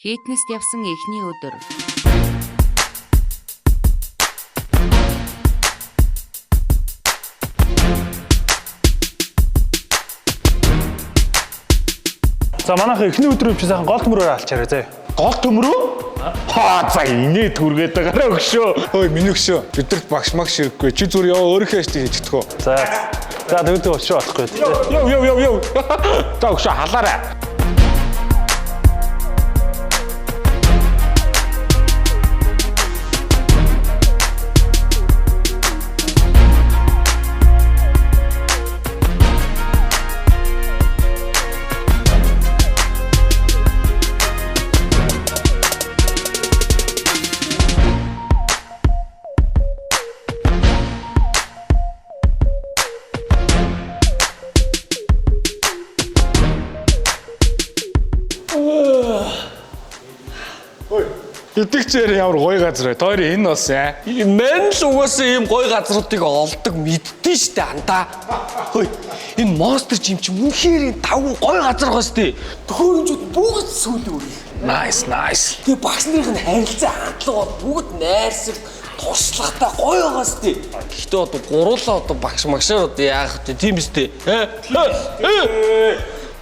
Фитнест явсан эхний өдөр. За манайха эхний өдрөө чи сайхан гол төмрөөр алчаарай зэ. Гол төмрөө? Хаа за инээ түргээд байгаараа өгшөө. Ой миний өгшөө. Бидэрт багш магш ирэхгүй. Чи зүгээр яваа өөрийнхөө ажлыг хийчихдэг үү? За. За тэгвэл өшөө болохгүй. Йоо. За өгшөө халаарай. Итгэжээр ямар гоё газар вэ? Тойр энэ бас аа. Мэн л угаасаа ийм гоё газруудыг олдог мэддэн штэ андаа. Хөөе, энэ Monster Gym чи үнэхээр тавгүй гоё газар байгаа штэ. Төхөөрөмжүүд бүгд сүүлийн үр. Nice. Тэгээ багш нарын харилцаа хандлага бол бүгд найрсаг туршлагатай гоё байгаа штэ. Гэхдээ одоо гуруулаа одоо багш магшаар одоо яах вэ? Тийм штэ.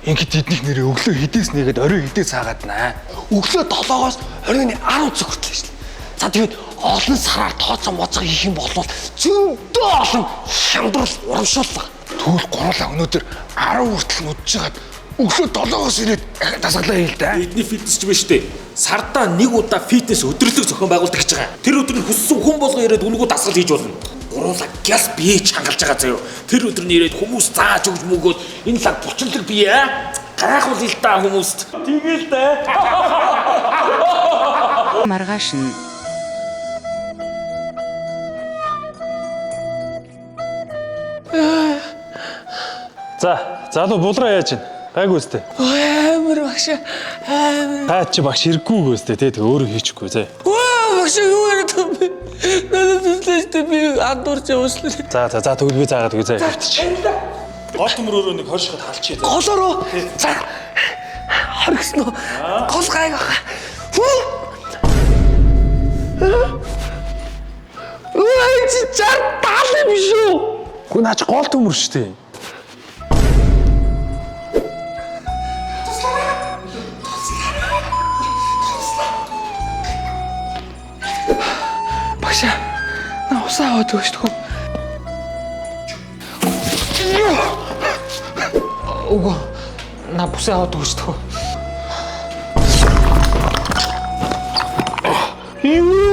Ингээд эднийх нэрээ өглөө хідээс нэгээд орой хідээс хаагаад наа. Өглөө 7-оос оройн 10 цаг хүртэл штэ. За тэгээд олон сараар тооцоо моцоо хийх юм бол зөндөө олон шамдрал урамшууллага. Тэгвэл гурлаа өнөөдөр 10 хүртэл нүдж жагаад өглөө 7-оос ирээд дасгалаа хийл да. Эдний фитнес ч биш үү? Сардаа нэг удаа фитнес өдрөлөг зохион байгуулдаг гэж байгаа. Тэр өдөр нь хүссэн хүн болго ирээд үнгүү дасгал хийж болно. Гуруула гяс бие чангалж байгаа заяо. Тэр өдөр нь ирээд хүмүүс зааж өгч мөгөөд энэ лаг булчинлаг бие гайхуул л та хүмүүст. Тэгэл дээ. Маргааш нь За, залуу булраа яаж байна? Гайгүй үстэй. Амар багш амар. Таа чи багш хэрэггүй үстэй те өөрөө хийчихгүй зэ. Багш юу яриад юм бэ? Надад үстэй би андуурч явуулсан. За тэгвэл би заагаад үгүй зэ. Гол төмрөөрөө нэг хоршихад халчээ. Голороо. За. Харгасан уу? Гол гайг. Ой чи чар тал юм шүү. Гүн наач гол төмөр штэ. Багш. На усаа аваад өгч төгөө. Ого. На бусаа аваад өгч төгөө. Юу